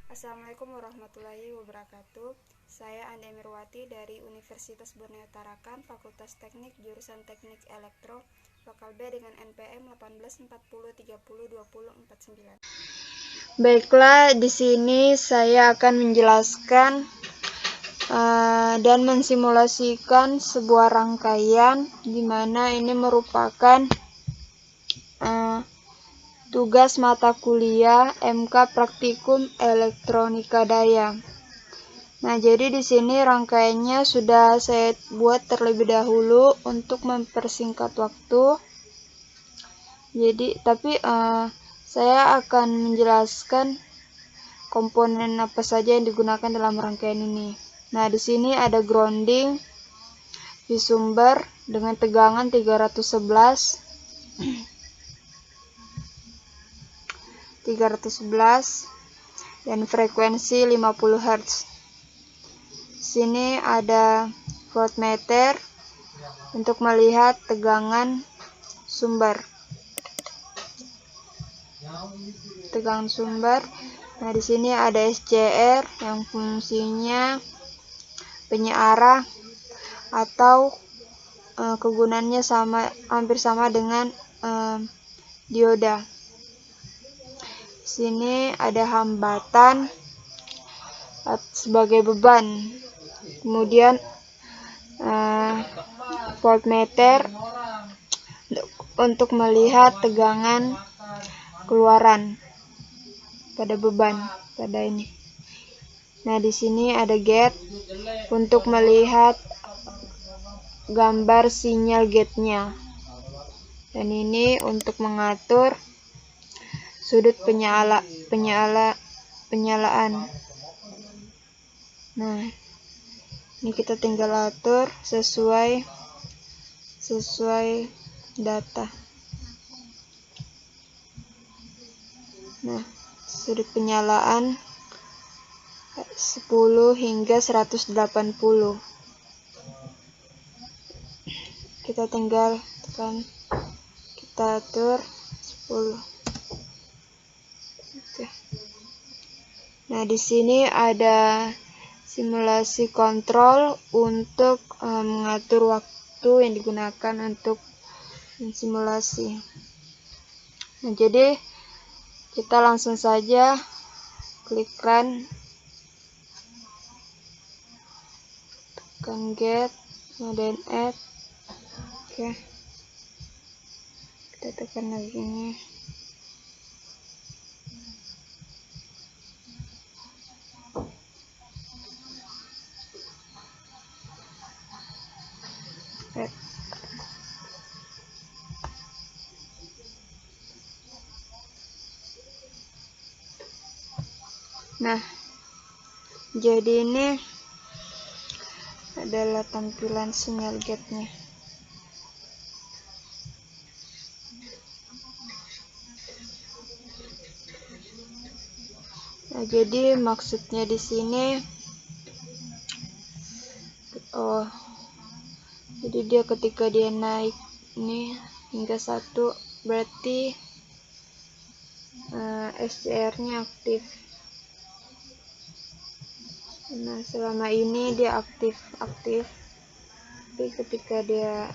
Assalamualaikum warahmatullahi wabarakatuh. Saya Andi Mirwati dari Universitas Borneo Tarakan, Fakultas Teknik, jurusan Teknik Elektro, lokal B dengan NPM 1840302049. Baiklah, di sini saya akan menjelaskan dan mensimulasikan sebuah rangkaian di mana ini merupakan tugas mata kuliah MK Praktikum Elektronika Daya. Nah, jadi di sini rangkaiannya sudah saya buat terlebih dahulu untuk mempersingkat waktu. Jadi, saya akan menjelaskan komponen apa saja yang digunakan dalam rangkaian ini. Nah, di sini ada grounding di sumber dengan tegangan 311 dan frekuensi 50 Hz. Sini ada voltmeter untuk melihat tegangan sumber. Nah, di sini ada SCR yang fungsinya penyearah atau kegunaannya hampir sama dengan dioda. Sini ada hambatan sebagai beban. Kemudian voltmeter untuk melihat tegangan keluaran pada beban pada ini. Nah, di sini ada gate untuk melihat gambar sinyal gate-nya. Dan ini untuk mengatur sudut penyalaan. Nah, ini kita tinggal atur sesuai data. Nah, sudut penyalaan 10 hingga 180. Kita tinggal tekan, kita atur 10. Oke. Nah, di sini ada simulasi kontrol untuk mengatur waktu yang digunakan untuk simulasi. Nah, jadi kita langsung saja klik run, tekan get, kemudian add. Oke, kita tekan lagi ini. Nah, jadi ini adalah tampilan sinyal gate-nya. Nah, jadi maksudnya di sini, jadi dia ketika dia naik nih hingga 1, berarti SCR-nya aktif. Nah, selama ini dia aktif, tapi ketika dia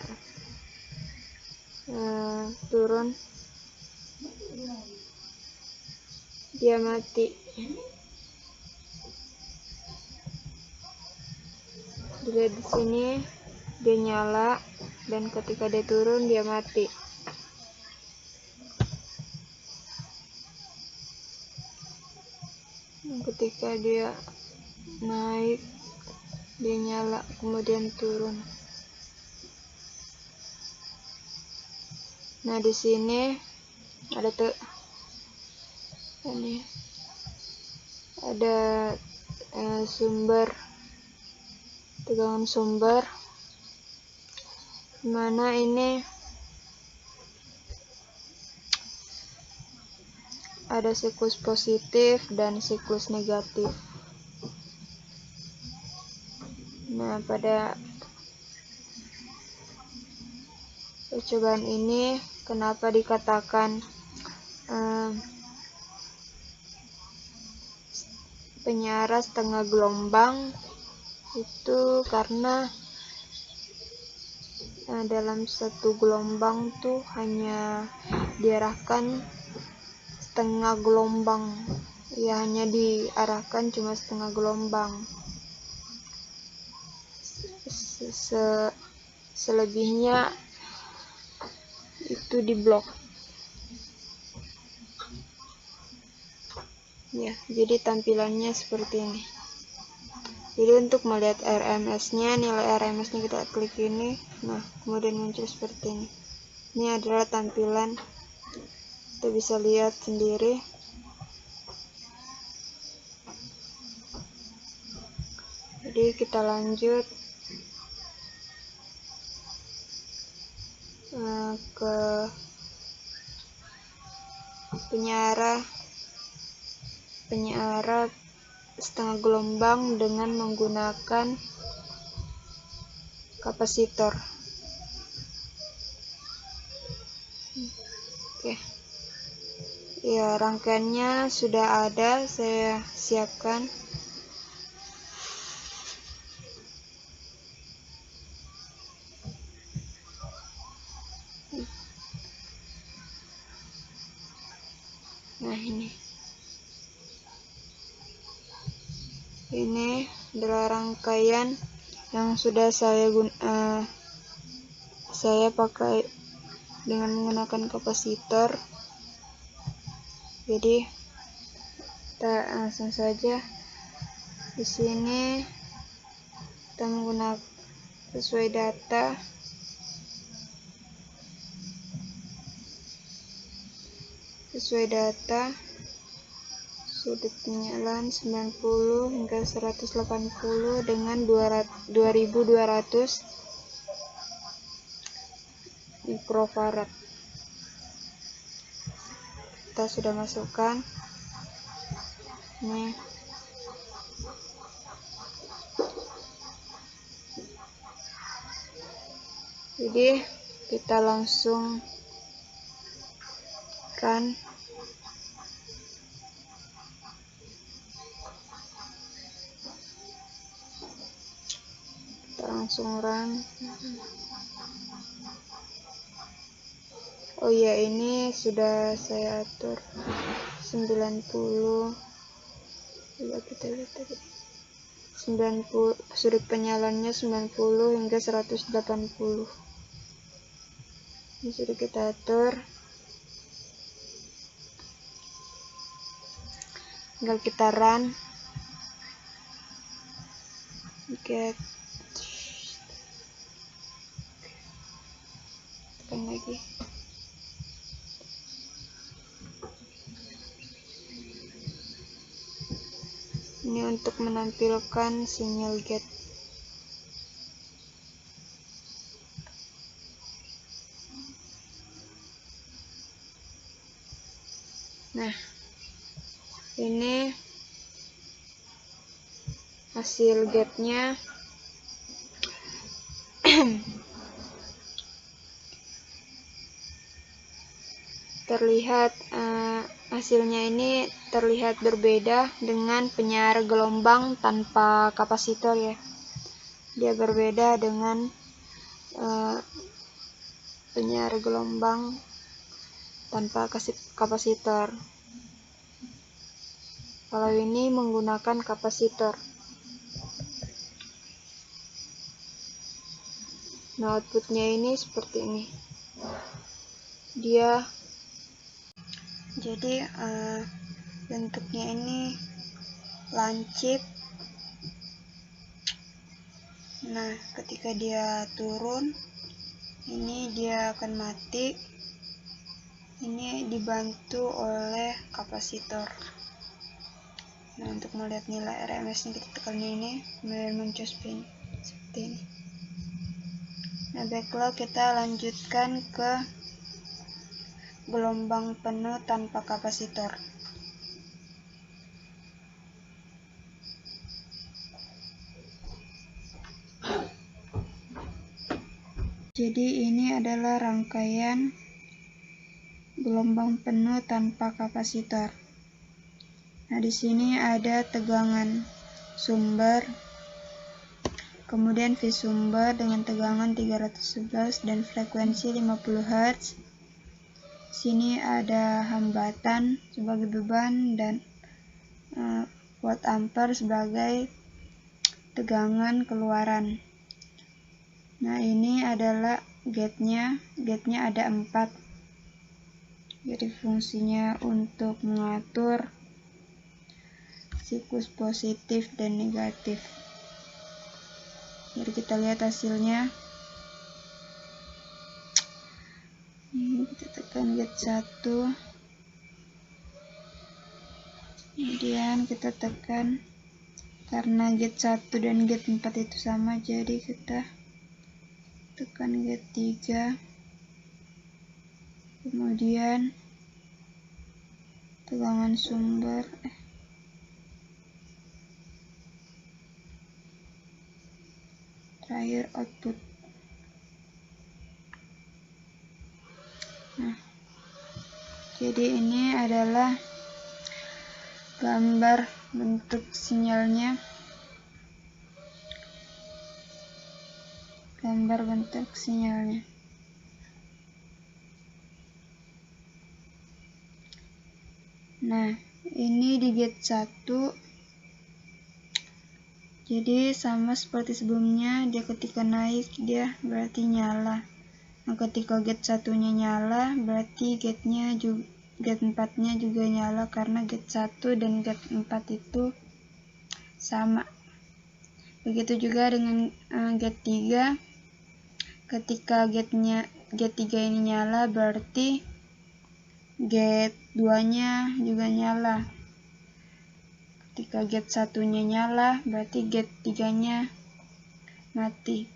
turun, dia mati. Dilihat di sini dia nyala, dan ketika dia turun dia mati. Dan ketika dia naik dia nyala, kemudian turun. Nah, di sini ada sumber, tegangan sumber, mana ini ada siklus positif dan siklus negatif. Nah, pada percobaan ini kenapa dikatakan penyara setengah gelombang itu karena dalam satu gelombang tuh hanya diarahkan setengah gelombang, ya hanya diarahkan cuma setengah gelombang. Selebihnya itu diblok. Ya, jadi tampilannya seperti ini. Jadi untuk melihat RMS-nya, nilai RMS-nya kita klik ini, nah kemudian muncul seperti ini. Ini adalah tampilan, kita bisa lihat sendiri. Jadi kita lanjut ke penyara setengah gelombang dengan menggunakan kapasitor. Oke. Ya, rangkaiannya sudah ada, saya siapkan. Nah, ini adalah rangkaian yang sudah saya pakai dengan menggunakan kapasitor. Jadi kita langsung saja di sini kita menggunakan sesuai data sudut penyalaan 90 hingga 180 dengan 2200 mikrofarad. Kita sudah masukkan ini. Jadi kita langsung run. Oh iya, ini sudah saya atur 90. Coba kita lihat tadi. 90, sudut penyalannya 90 hingga 180. Ini sudah kita atur. Tinggal kita run. Get. Tekan lagi. Ini untuk menampilkan sinyal get. Nah, ini hasil getnya. Terlihat hasilnya ini terlihat berbeda dengan penyara gelombang tanpa kapasitor ya. Dia berbeda dengan penyara gelombang tanpa kapasitor. Kalau ini menggunakan kapasitor. Nah, outputnya ini seperti ini. Dia jadi bentuknya ini lancip. Nah, ketika dia turun, ini dia akan mati. Ini dibantu oleh kapasitor. Nah, untuk melihat nilai RMS-nya kita tekan ini, kemudian muncul spin seperti ini. Nah, baiklah, kita lanjutkan ke gelombang penuh tanpa kapasitor. Jadi ini adalah rangkaian gelombang penuh tanpa kapasitor. Nah, di sini ada tegangan sumber, kemudian V sumber dengan tegangan 311 dan frekuensi 50 Hz. Sini ada hambatan sebagai beban dan watt ampere sebagai tegangan keluaran. Nah, ini adalah gate-nya ada 4. Jadi fungsinya untuk mengatur siklus positif dan negatif. Jadi kita lihat hasilnya. Ini kita tekan gate 1. Kemudian kita tekan, karena gate 1 dan gate 4 itu sama, jadi kita tekan gate 3. Kemudian tegangan sumber terakhir output. Nah, jadi ini adalah gambar bentuk sinyalnya. Nah, ini di gate 1. Jadi sama seperti sebelumnya, dia ketika naik dia berarti nyala. Nah, ketika gate 1-nya nyala, berarti gate 4-nya juga nyala, karena gate 1 dan gate 4 itu sama. Begitu juga dengan gate 3. Ketika gate 3 ini nyala, berarti gate 2-nya juga nyala. Ketika gate 1-nya nyala, berarti gate 3-nya mati.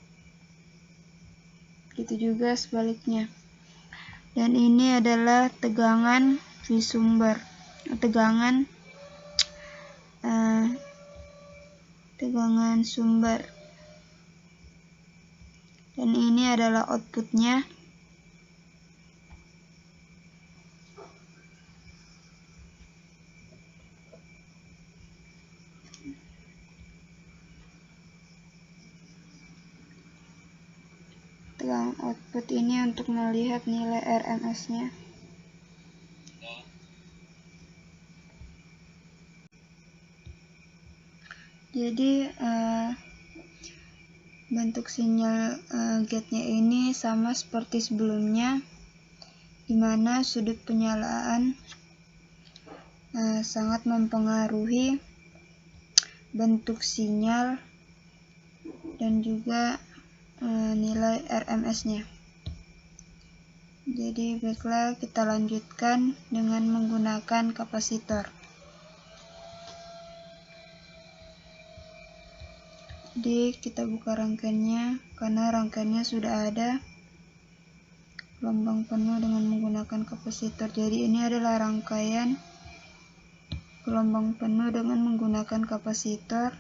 Begitu juga sebaliknya. Dan ini adalah tegangan V sumber. Tegangan sumber. Dan ini adalah outputnya. Tegangan output ini untuk melihat nilai RMS-nya. Jadi bentuk sinyal gate-nya ini sama seperti sebelumnya, di mana sudut penyalaan sangat mempengaruhi bentuk sinyal dan juga nilai RMS-nya. Jadi baiklah, kita lanjutkan dengan menggunakan kapasitor. Jadi kita buka rangkaiannya, karena rangkaiannya sudah ada gelombang penuh dengan menggunakan kapasitor. Jadi ini adalah rangkaian gelombang penuh dengan menggunakan kapasitor.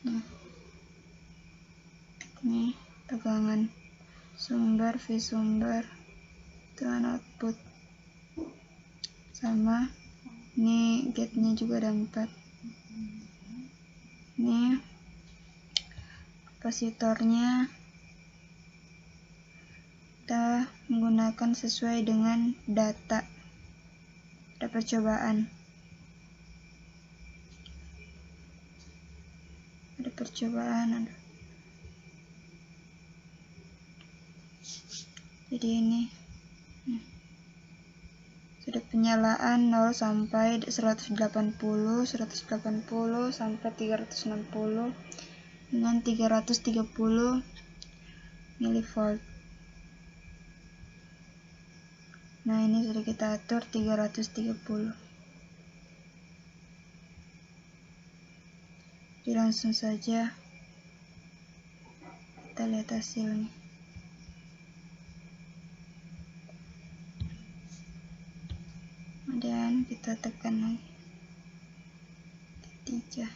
Nah, ini tegangan sumber, V sumber, tegangan output sama. Ini gate-nya juga ada 4. Ini kapasitornya kita menggunakan sesuai dengan data percobaan. Ada percobaan. Jadi ini sudah penyalaan 0 sampai 180 sampai 360 dengan 330 mV. Nah, ini sudah kita atur 330. Jadi langsung saja kita lihat hasilnya. Kemudian kita tekan lagi 3.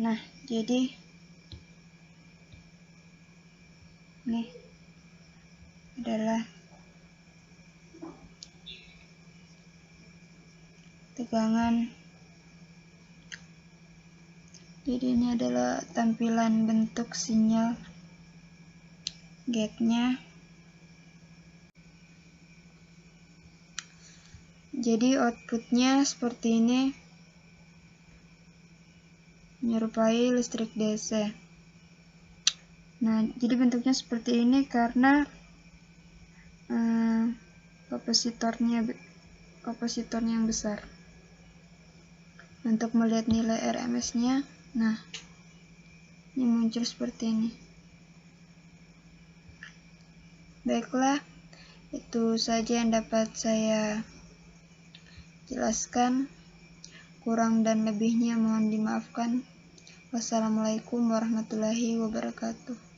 Nah, jadi ini adalah tegangan. Jadi ini adalah tampilan bentuk sinyal gate-nya. Jadi outputnya seperti ini, menyerupai listrik DC. Nah, jadi bentuknya seperti ini karena kapasitornya yang besar. Untuk melihat nilai RMS-nya, nah ini muncul seperti ini. Baiklah, itu saja yang dapat saya jelaskan. Kurang dan lebihnya mohon dimaafkan. Wassalamualaikum warahmatullahi wabarakatuh.